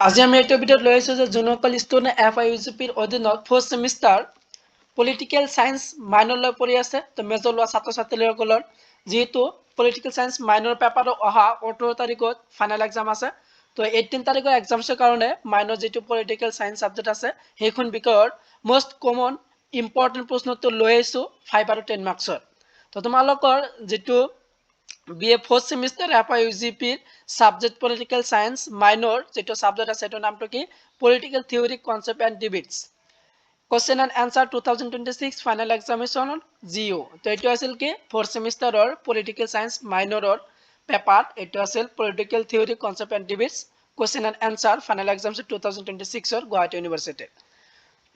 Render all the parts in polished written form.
আজি আমি এইটো ভিডিঅ'ত লৈ আহিছোঁ যে যোনসকল ষ্টুডেণ্ট FIUGPৰ অধীনত ফ'ৰ্থ ছেমিষ্টাৰ পলিটিকেল চায়েন্স মাইনৰলৈ পঢ়ি আছে তো মেজৰ লোৱা ছাত্ৰ ছাত্ৰীসকলৰ যিহেতু পলিটিকেল চায়েন্স মাইনৰ পেপাৰৰ অহা 18 তাৰিখত ফাইনেল এক্সাম আছে তো 18 তাৰিখৰ এক্সামছৰ কাৰণে মাইনৰ যিটো পলিটিকেল চায়েন্স ছাবজেক্ট আছে সেইখন বিষয়ৰ মষ্ট কমন ইম্পৰ্টেণ্ট প্ৰশ্নটো লৈ আহিছোঁ 5 আৰু 10 মাৰ্কছৰ তো তোমালোকৰ যিটো BA fourth semester FIUGP subject political science minor যেটো subject আছে এটো নামটো কি political theory concept and debates question and answer 2026 final examination GO তো এটো আছিল কি fourth semester or political science minor or paper এটো আছিল political theory concept and debates question and answer final exams 2026 or Guwahati University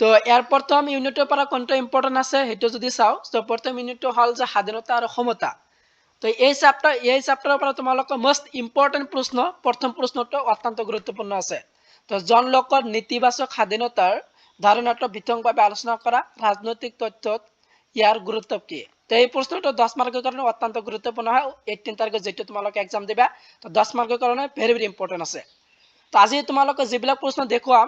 তো ইয়াৰ প্ৰথম ইউনিটৰ পৰা কোনটো ইম্পৰ্টেন্ট আছে হেতু যদি চাও তো প্ৰথম ইউনিটটো হল যে স্বাধীনতা আৰু সমতা তো এই চ্যাপ্টাৰৰ পৰা তোমালোকৰ মোস্ট ইম্পৰ্টেন্ট প্ৰশ্ন প্ৰথম প্ৰশ্নটো অত্যন্ত গুৰুত্বপূৰ্ণ আছে তো জন লকৰ নীতিবাচক স্বাধীনতাৰ ধাৰণাটো বিতংভাৱে আলোচনা কৰা ৰাজনৈতিক তথ্যত ইয়াৰ গুৰুত্ব কি তো এই প্ৰশ্নটো 10 মাৰ্কৰ কাৰণে অত্যন্ত গুৰুত্বপূৰ্ণ হয় 18 তাৰিখত যেটো তোমালোকে এক্সাম দিবা তো 10 মাৰ্কৰ কাৰণে ভেৰি ভেৰি ইম্পৰ্টেন্ট আছে তো আজি তোমালোকে যিবিলাক প্ৰশ্ন দেখুৱাম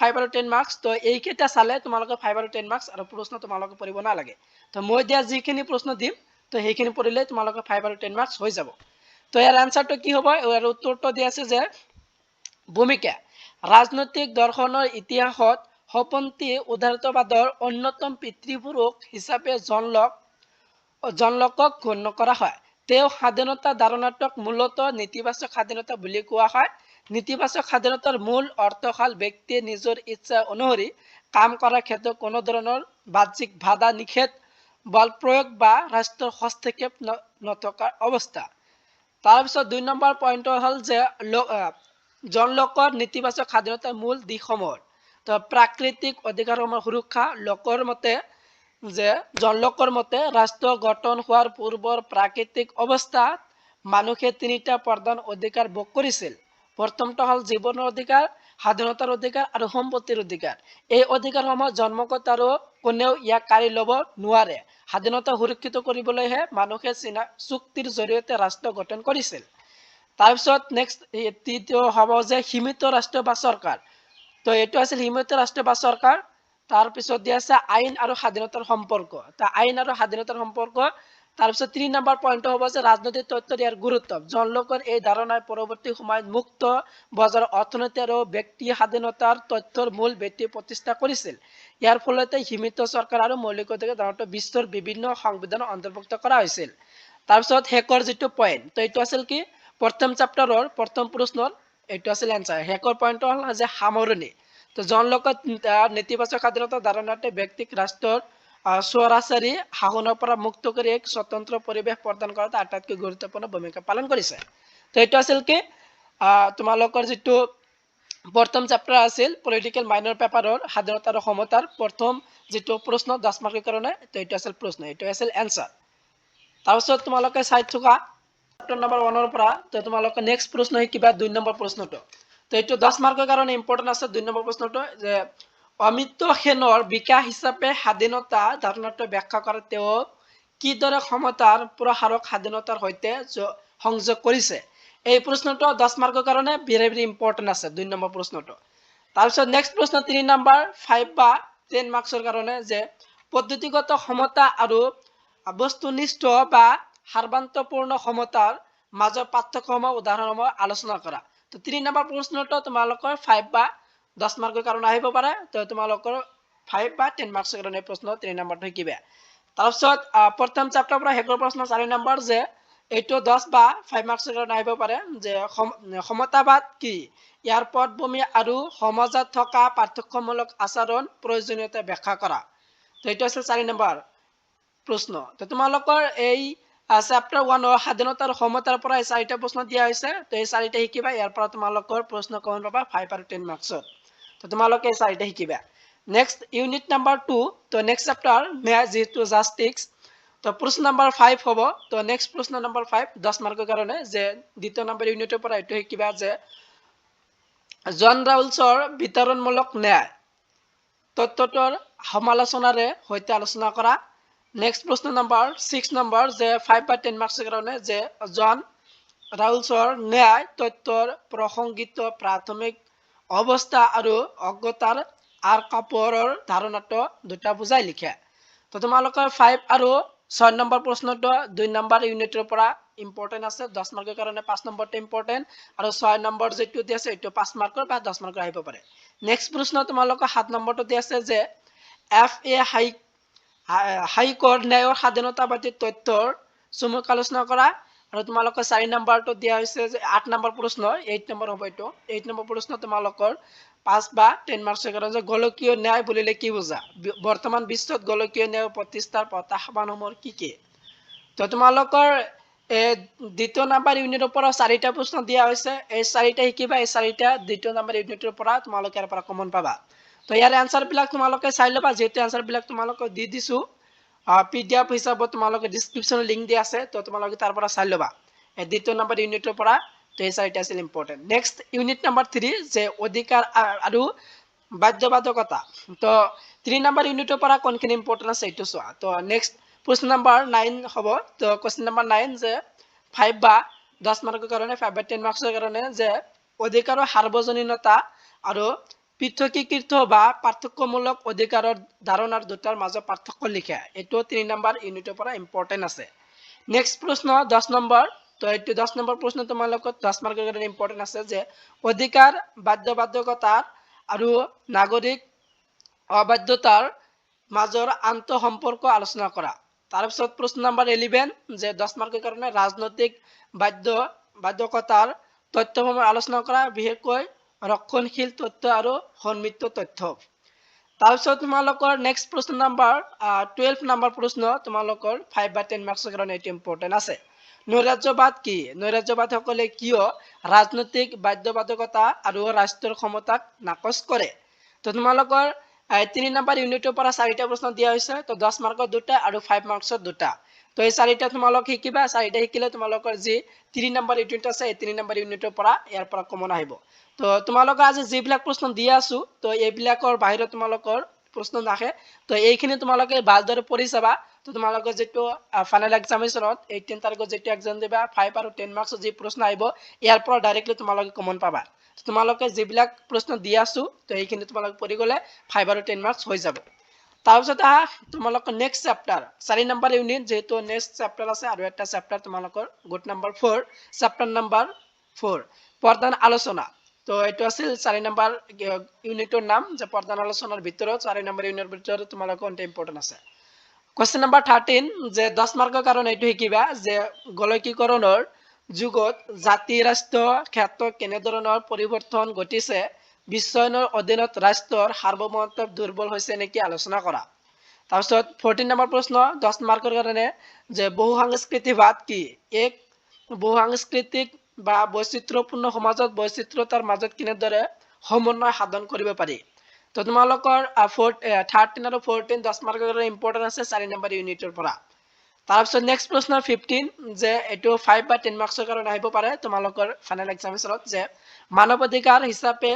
5 আৰু 10 মাৰ্কস তো এইকেইটা চালে তোমালোকে 5 আৰু 10 মাৰ্কস আৰু প্ৰশ্ন তোমালোকে পঢ়িব নালাগে তো মই দিয়া যিখিনি প্ৰশ্ন দিম তো সেইখিনি পঢ়িলে তোমালোকে 5 আৰু 10 মাৰ্কস হৈ যাব তো ইয়াৰ আনসাৰটো কি হ'ব ইয়াৰ উত্তৰটো দিয়া আছে যে ভূমিকা ৰাজনৈতিক দৰ্শনৰ ইতিহাসত সপন্থী উদাৰতাবাদৰ অন্যতম পিতৃপুৰুষ হিচাপে জন লকক গণ্য কৰা হয় তেওঁ স্বাধীনতা ধাৰণাটোক মূলতঃ নীতিবাচক স্বাধীনতা বুলি কোৱা হয় নীতিবাচক স্বাধীনতাৰ মূল অৰ্থ হ'ল ব্যক্তিয়ে নিজৰ ইচ্ছা অনুসৰি কাম কৰাৰ ক্ষেত্ৰত কোনো ধৰণৰ বাহ্যিক বাধা নিষেধ বল প্ৰয়োগ বা ৰাষ্ট্ৰৰ হস্তক্ষেপ নথকাৰ অৱস্থা তাৰপিছত 2 নম্বৰ পইণ্ট হ'ল যে জন লকৰ নীতিবাচক স্বাধীনতাৰ মূল দিশসমূহ তো প্ৰাকৃতিক অধিকাৰসমূহ সুৰক্ষা লকৰ মতে যে জন লকৰ মতে ৰাষ্ট্ৰ গঠন হোৱাৰ পূৰ্বৰ প্ৰাকৃতিক অৱস্থাত মানুহে তিনিটা প্ৰধান অধিকাৰ ভোগ কৰিছিল প্ৰথমটো হ'ল জীৱনৰ অধিকাৰ স্বাধীনতাৰ অধিকাৰ আৰু সম্পত্তিৰ অধিকাৰ এই অধিকাৰসমূহ জন্মগত আৰু কোনেও ইয়াক কাঢ়ি ল'ব নোৱাৰে স্বাধীনতা সুৰক্ষিত কৰিবলৈহে মানুহে চুক্তিৰ জৰিয়তে ৰাষ্ট্ৰ গঠন কৰিছিল তাৰপিছত নেক্সট তৃতীয় হ'ব যে সীমিত ৰাষ্ট্ৰ বা চৰকাৰ তো এইটো আছিল সীমিত ৰাষ্ট্ৰ বা চৰকাৰ তাৰপিছত দিয়া আছে আইন আৰু স্বাধীনতাৰ সম্পৰ্ক তা আইন আৰু স্বাধীনতাৰ সম্পৰ্ক তাৰপিছত 3 নম্বৰ পইণ্ট হ'ব যে ৰাজনৈতিক তত্ত্বৰ ইয়াৰ গুৰুত্ব জন লোকৰ এই ধাৰণাই পৰৱৰ্তী সময়ত মুক্ত বজাৰ অৰ্থনীতি আৰু ব্যক্তি স্বাধীনতাৰ তথ্যৰ মূল ভিত্তি প্ৰতিষ্ঠা কৰিছিল ইয়াৰ ফলতে সীমিত চৰকাৰ আৰু মৌলিক অধিকাৰ ধাৰণাটো বিশ্বৰ বিভিন্ন সংবিধানত অন্তৰ্ভুক্ত কৰা হৈছিল তাৰপিছত হেকৰ যেটো পইণ্ট তো এইটো আছিল কি প্ৰথম চ্যাপ্টাৰৰ প্ৰথম প্ৰশ্নৰ এইটো আছিল আনসাৰ হেকৰ পইণ্ট হ'ল যে সামৰণি তো জন লোকৰ নীতিবাচক স্বাধীনতাৰ ধাৰণাতে ব্যক্তিক ৰাষ্ট্ৰৰ সৰাসৰি শাসনৰ পৰা মুক্ত কৰি এক স্বতন্ত্ৰ পৰিৱেশ প্ৰদান কৰাত আটাইতকৈ গুৰুত্বপূৰ্ণ ভূমিকা পালন কৰিছে তো এইটো আছিল কি তোমালোকৰ যেটো প্ৰথম চ্যাপ্টাৰ আছিল পলিটিক্যাল মাইনৰ পেপাৰৰ স্বাধীনতা আৰু সমতাৰ প্ৰথম যেটো প্ৰশ্ন 10 মাৰ্কৰ কাৰণে তো এইটো আছিল প্ৰশ্ন এইটো আছিল আনসাৰ তাৰপিছত তোমালোকে চাই থকা চ্যাপ্টাৰ নম্বৰ 1 ৰ পৰা তো তোমালোকে নেক্সট প্ৰশ্ন কিবা 2 নম্বৰ প্ৰশ্নটো তো এইটো 10 মাৰ্কৰ কাৰণে ইম্পৰ্টেন্ট আছে 2 নম্বৰ প্ৰশ্নটো যে অমিত্য সেনৰ বিকাশ হিচাপে স্বাধীনতা ধাৰণাটো ব্যাখ্যা কৰে তেওঁ কিদৰে ক্ষমতাৰ প্ৰসাৰক স্বাধীনতাৰ সৈতে সংযোগ কৰিছে এই প্ৰশ্নটো 10 মাৰ্কৰ কাৰণে ভেৰি ভেৰি ইম্পৰ্টেন্ট আছে 2 নম্বৰ প্ৰশ্নটো তাৰপিছত নেক্সট প্ৰশ্ন 3 নম্বৰ 5 বা 10 মাৰ্কছৰ কাৰণে যে পদ্ধতিগত ক্ষমতা আৰু বস্তুনিষ্ঠ বা সাৰ্বন্তপূৰ্ণ ক্ষমতাৰ মাজৰ পাৰ্থক্যসমূহ উদাহৰণসমূহ আলোচনা কৰা তো 3 নম্বৰ প্ৰশ্নটো তোমালোকৰ 5 বা 10 মাৰ্কৰ কাৰণে আহিব পাৰে তো তোমালোকৰ 5 বা 10 মাৰ্কছৰ কাৰণে প্ৰশ্ন 3 নম্বৰটো কিবা তাৰপিছত প্ৰথম চ্যাপ্টাৰৰ পৰা হেকৰ প্ৰশ্ন 4 নম্বৰ যে এইটো 10 বা 5 মাৰ্কছৰ কাৰণে আহিব পাৰে যে ক্ষমতাবাদ কি ইয়াৰ পটভূমি আৰু সমাজত থকা পাৰ্থক্যমূলক আচৰণ প্ৰয়োজনীয়তা ব্যাখ্যা কৰা তো এইটো আছে 4 নম্বৰ প্ৰশ্ন তো তোমালোকৰ এই চ্যাপ্টাৰ 1 ৰ স্বাধীনতা আৰু সমতাৰ পৰা এই 4টা প্ৰশ্ন দিয়া হৈছে তো এই 4টা শিকিবা ইয়াৰ পৰা তোমালোকৰ প্ৰশ্ন কমন পাবা 5 আৰু 10 মাৰ্কছত তো তোমালোকে এই 4টা শিকিবা নেক্সট ইউনিট নাম্বাৰ 2 তো নেক্সট চ্যাপ্টাৰ ন্যায় যেটো জাস্টিস তো প্ৰশ্ন নাম্বাৰ 5 হ'ব তো নেক্সট প্ৰশ্ন নাম্বাৰ 5 10 মাৰ্কৰ কাৰণে যে দ্বিতীয় নম্বৰ ইউনিটৰ পৰা এইটো শিকিবা যে জন ৰাউলছৰ বিতৰণমূলক ন্যায় তত্ত্বটোৰ সমালোচনাৰে সৈতে আলোচনা কৰা নেক্সট প্ৰশ্ন নাম্বাৰ 6 নম্বৰ যে 5 বা 10 মাৰ্কছৰ কাৰণে যে জন ৰাউলছৰ ন্যায় তত্ত্বৰ প্ৰসংগিত প্ৰাথমিক অৱস্থা আৰু অজ্ঞতাৰ আৰ কাপোৰৰ ধাৰণাটো দুটা বুজাই লিখা। তো তোমালোকৰ 5 আৰু 6 নম্বৰ প্ৰশ্নটো 2 নম্বৰ ইউনিটৰ পৰা ইম্পৰ্টেন্ট আছে 10 মাৰ্কৰ কাৰণে 5 নম্বৰটো ইম্পৰ্টেন্ট আৰু 6 নম্বৰ যেটো দি আছে এটো 5 মাৰ্কৰ বা 10 মাৰ্কৰ আহিব পাৰে। নেক্সট প্ৰশ্ন তোমালোকৰ 7 নম্বৰটো দি আছে যে FA হাইকোৰ্ট ন্যায়ৰ স্বাধীনতাবাদী তথ্যৰ চমুক আলোচনা কৰা আৰু তোমালোকৰ 4 নম্বৰটো দিয়া হৈছে যে 8 নম্বৰ প্ৰশ্ন 8 নম্বৰ হ'ব এটো 8 নম্বৰ প্ৰশ্ন তোমালোকৰ 5 বা 10 মাৰ্কছৰ কাৰণে গোলকীয় ন্যায় বুলিলে কি বুজা বৰ্তমান বিশ্বত গোলকীয় ন্যায় প্ৰতিষ্ঠাৰ প্ৰত্যাহ্বানসমূহ কি কি তো তোমালোকৰ দ্বিতীয় নম্বৰ ইউনিটৰ পৰা 4টা প্ৰশ্ন দিয়া হৈছে এই 4টা শিকিবা এই 4টা দ্বিতীয় নম্বৰ ইউনিটৰ পৰা তোমালোকে ইয়াৰ পৰা কমন পাবা তো ইয়াৰ আনসাৰ বিলাক তোমালোকে চাই লবা যেটো আনসাৰ বিলাক তোমালোকে দি দিছো PDF হিচাপত তোমালোকে ডেসক্ৰিপচনৰ লিংক দিয়া আছে তো তোমালোকে তাৰ পৰা চাই লবা এই দ্বিতীয় নম্বৰ ইউনিটৰ পৰা তো এই 4টা আছিল ইম্পৰ্টেন্ট নেক্সট ইউনিট নম্বৰ 3 যে অধিকাৰ আৰু বাধ্যবাধকতা তো 3 নম্বৰ ইউনিটৰ পৰা কোনখিনি ইম্পৰ্টেন্ট আছে এটো চোৱা তো নেক্সট প্রশ্ন নাম্বার 9 হব তো কোশ্চেন নাম্বার 9 যে 5 বা 10 মার্কের কারণে 5 বা 10 মার্কসের কারণে যে অধিকার সার্বজনীনতা আর পৃথকীকৃত বা পার্থক্যমূলক অধিকারের ধারণার দুটার মাঝে পার্থক্য লিখা এটো 3 নাম্বার ইউনিটের পৰা ইম্পর্টেন্ট আছে নেক্সট প্রশ্ন 10 নম্বর তো এটো 10 নম্বর প্রশ্ন তোমালোক 10 মার্কের কারণে ইম্পর্টেন্ট আছে যে অধিকার বাধ্যবাধকতা আর নাগরিক অবাধ্যতার মাজৰ আন্তঃ সম্পৰ্ক আলোচনা কৰা তাৰপিছত প্ৰশ্ন নম্বৰ 11 যে 10 মাৰ্কৰ কাৰণে ৰাজনৈতিক বাধ্যকতাৰ তথ্যসমূহ আলোচনা কৰা বিশেষকৈ ৰক্ষণশীল তথ্য আৰু সন্মিত তথ্য তাৰপিছত তোমালোকৰ নেক্সট প্ৰশ্ন নম্বৰ 12 নম্বৰ প্ৰশ্ন তোমালোকৰ 5 বা 10 মাৰ্কছৰ কাৰণে এটি ইম্পৰ্টেন্ট আছে নৈৰাজ্যবাদ কি নৈৰাজ্যবাদ সকলে কিয় ৰাজনৈতিক বাধ্যবাধকতা আৰু ৰাষ্ট্ৰৰ ক্ষমতাক নাকচ কৰে তো তোমালোকৰ 3 নম্বৰ ইউনিটৰ পৰা 4টা প্ৰশ্ন দিয়া হৈছে তো 10 মাৰ্কৰ দুটা আৰু 5 মাৰ্কছৰ দুটা তো এই 4টা তোমালোক শিকিবা 4টা শিকিলে তোমালোকৰ যি 3 নম্বৰ ইউনিট আছে এই 3 নম্বৰ ইউনিটৰ পৰা ইয়াৰ পৰা কমন আহিব তো তোমালোক আজি যিবিলাক প্ৰশ্ন দিয়া আছো তো এইবিলাকৰ বাহিৰত তোমালোকৰ প্ৰশ্ন নাহে তো এইখিনি তোমালোকে ভালদৰে পঢ়ি চাবা তো তোমালোকৰ যেটো ফাইনাল এক্সামিনেশনত 18 তাৰিখত যেটো এক্সাম দিবা 5 আৰু 10 মাৰ্কছৰ যি প্ৰশ্ন আহিব ইয়াৰ পৰা ডাইৰেক্টলি তোমালোকে কমন পাবা তোমালোকে যিবিলাক প্ৰশ্ন দিয়া আছো তো এইখিনি তোমালোকে পঢ়ি গলে 5 আৰু 10 মাৰ্কছ হৈ যাব তাৰপিছত তোমালোকৰ নেক্সট চেপ্টাৰ 4 নম্বৰ ইউনিট যেটো নেক্সট চেপ্টাৰ আছে আৰু এটা চেপ্টাৰ তোমালোকৰ গোট নম্বৰ 4 চেপ্টাৰ নম্বৰ 4 প্ৰধান আলোচনা তো এটো আছিল 4 নম্বৰ ইউনিটৰ নাম যে প্ৰধান আলোচনাৰ ভিতৰত 4 নম্বৰ ইউনিটৰ ভিতৰত তোমালোকৰ অতি ইম্পৰ্টেন্ট আছে কোশ্চেন নম্বৰ 13 যে 10 মাৰ্কৰ কাৰণে এটো শিকিবা যে গোলকীকৰণৰ যুগত জাতি ৰাষ্ট্ৰ ক্ষেত্ৰত কেনে ধৰণৰ পৰিৱৰ্তন ঘটিছে বিশ্বায়নৰ অধীনত ৰাষ্ট্ৰৰ সাৰ্বভৌমত্ব দুৰ্বল হৈছে নেকি আলোচনা কৰা তাৰপিছত 14 নম্বৰ প্ৰশ্ন 10 মাৰ্কৰ কাৰণে যে বহুসাংস্কৃতিবাদ কি এক বহুসাংস্কৃতিক বা বৈচিত্ৰ্যপূৰ্ণ সমাজত বৈচিত্ৰতাৰ মাজত কিনেদৰে সমন্বয় সাধন কৰিব পাৰি তো তোমালোকৰ 13 আৰু 14 10 মাৰ্কৰ কাৰণে ইম্পৰ্টেন্ট আছে 4 নম্বৰ ইউনিটৰ পৰা তাৰপিছত নেক্সট প্ৰশ্ন 15 যে এটো 5 বা 10 মাৰ্কছৰ কাৰণে আহিব পাৰে তোমালোকৰ ফাইনাল এক্সামিনেশনত যে মানৱ অধিকাৰ হিচাপে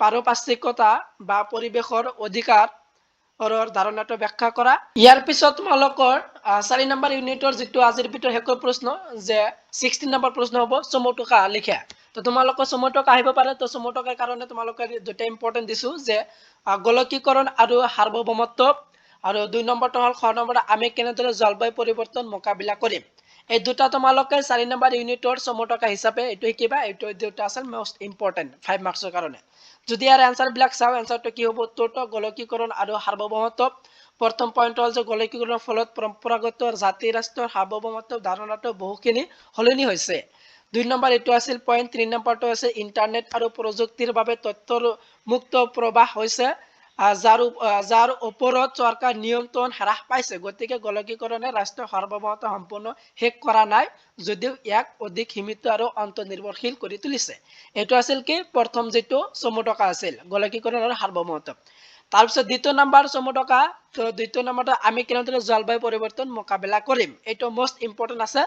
পাৰিপাৰ্শ্বিকতা বা পৰিবেশৰ অধিকাৰৰ ধাৰণাটো ব্যাখ্যা কৰা ইয়াৰ পিছত তোমালোকৰ 4 নম্বৰ ইউনিটৰ যেটো আজিৰ ভিতৰত হেকৰ প্ৰশ্ন যে 16 নম্বৰ প্ৰশ্ন হ'ব সমটকা লিখা তো তোমালোকৰ সমটকা আহিব পাৰে তো সমটকাৰ কাৰণে তোমালোকে দুটা ইম্পৰ্টেন্ট দিছো যে গোলকীকৰণ আৰু সাৰ্বভৌমত্ব আৰু 2 নম্বৰটো হল খ নম্বৰ আমি কেনেদৰে জলবায়ু পৰিৱৰ্তন মোকাবিলা কৰিম এই দুটা তোমালোকে 4 নম্বৰ ইউনিটৰ সমটকা হিচাপে এটো শিকিবা এটো দুটা আছে মোস্ট ইম্পৰ্টেন্ট 5 মাৰ্কছৰ কাৰণে যদি ইয়াৰ আনসাৰ বিলাক চাও আনসাৰটো কি হ'ব উত্তৰটো গোলকীকৰণ আৰু সাৰ্বভৌমত্ব প্ৰথম পইণ্ট হল যে গোলকীকৰণৰ ফলত পৰম্পৰাগত জাতি ৰাষ্ট্ৰৰ সাৰ্বভৌমত্ব ধাৰণাটো বহুখিনি হলনি হৈছে 2 নম্বৰ এটো আছিল পইণ্ট 3 নম্বৰটো আছে ইন্টাৰনেট আৰু প্ৰযুক্তিৰ বাবে তথ্যৰ মুক্ত প্ৰবাহ হৈছে যাৰ ওপৰত চৰকাৰ নিয়ন্ত্ৰণ হ্ৰাস পাইছে গতিকে গোলকীকৰণে ৰাষ্ট্ৰৰ সাৰ্বভৌমত্ব সম্পূৰ্ণ শেষ কৰা নাই যদিও ইয়াক অধিক সীমিত আৰু অন্তৰ্নিৰ্ভৰশীল কৰি তুলিছে এটো আছিল কি প্ৰথম যেটো সমটকা আছিল গোলকীকৰণ আৰু সাৰ্বভৌমত্ব তাৰপিছত দ্বিতীয় নম্বৰ সমটকা তো দ্বিতীয় নম্বৰটো আমি কেনেদৰে জলবায়ু পৰিৱৰ্তন মোকাবিলা কৰিম এটো মোস্ট ইম্পৰ্টেন্ট আছে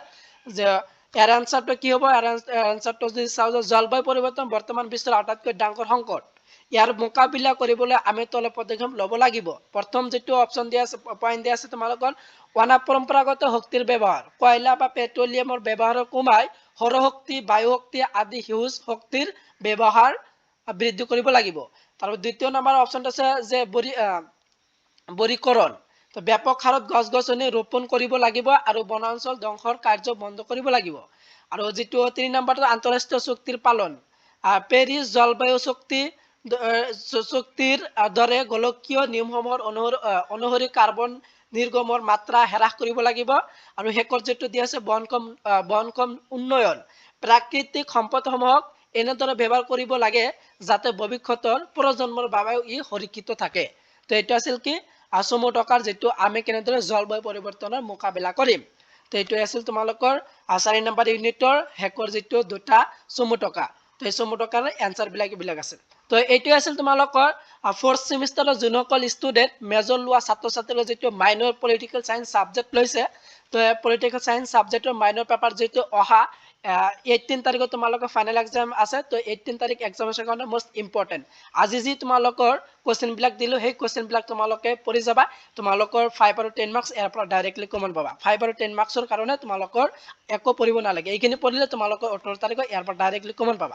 যে ইয়াৰ আনসাৰটো কি হ'ব ইয়াৰ আনসাৰটো যদি চাও যে জলবায়ু পৰিৱৰ্তন বৰ্তমান বিশ্বৰ আটাইতকৈ ডাঙৰ সংকট ইয়াৰ মোকাবিলা কৰিবলৈ আমি তলে পদক্ষেপ লব লাগিব প্ৰথম যেটো অপচন দিয়া আছে পইণ্ট দিয়া আছে তোমালোকৰ অনাপৰম্পৰাগত শক্তিৰ ব্যৱহাৰ কয়লা বা পেট্ৰলিয়ামৰ ব্যৱহাৰ কমাই সৌৰ শক্তি বায়ু শক্তি আদি হিউজ শক্তিৰ ব্যৱহাৰ বৃদ্ধি কৰিব লাগিব। তাৰপিছত দ্বিতীয় নম্বৰ অপশ্যনটো আছে যে বৰীকৰণ, তো ব্যাপক হাৰত গছ গছনি ৰোপণ কৰিব লাগিব আৰু বনাঞ্চল ধ্বংসৰ কাৰ্য বন্ধ কৰিব লাগিব। আৰু যেটো 3 নম্বৰটো আন্তঃৰাষ্ট্ৰীয় চুক্তিৰ পালন, পেৰিছ জলবায়ু চুক্তিৰ দৰে গোলকীয় নিয়মসমূহৰ অনুসৰি কাৰ্বন নিৰ্গমৰ মাত্ৰা হ্ৰাস কৰিব লাগিব। আৰু শেষৰ যেটো দিয়া আছে বহনক্ষম উন্নয়ন, প্ৰাকৃতিক সম্পদসমূহক এনেদৰে ব্যৱহাৰ কৰিব লাগে যাতে ভৱিষ্যতৰ প্ৰজন্মৰ বাবেও ই সুৰক্ষিত থাকে। তো এইটো আছিল কি চমু টকাৰ যেটো আমি কেনেদৰে জলবায়ু পৰিৱৰ্তনৰ মোকাবিলা কৰিম। তো এইটো আছিল তোমালোকৰ 4 নম্বৰ ইউনিটৰ শেষৰ যেটো দুটা চমু টকা। তো এই চমু টকাৰ এনসাৰ বিলাক আছে। তো এইটো আছিল তোমালোকৰ 4th সেমিষ্টাৰৰ যোনসকল ষ্টুডেন্ট মেজৰ লোৱা ছাত্ৰ ছাত্ৰীৰ যেটো মাইনৰ পলিটিকেল সায়েন্স সাবজেক্ট লৈছে, তো পলিটিকেল সায়েন্স সাবজেক্টৰ মাইনৰ পেপাৰ যেটো অহা 18 তাৰিখত তোমালোকৰ ফাইনেল এক্সাম আছে। তো 18 তাৰিখ এক্সামিনেশ্যনৰ কাৰণে মোষ্ট ইম্পৰ্টেণ্ট। আজি যি তোমালোকৰ কোৱেশ্চন বিলাক দিলো সেই কোৱেশ্চন বিলাক তোমালোকে পঢ়ি যাবা। তোমালোকৰ 5 আৰু 10 মাৰ্কছ ইয়াৰ পৰা ডাইৰেক্টলি কমন পাবা। 5 আৰু 10 মাৰ্কছৰ কাৰণে তোমালোকৰ একো পঢ়িব নালাগে, এইখিনি পঢ়িলে তোমালোকৰ 18 তাৰিখত ইয়াৰ পৰা ডাইৰেক্টলি কমন পাবা।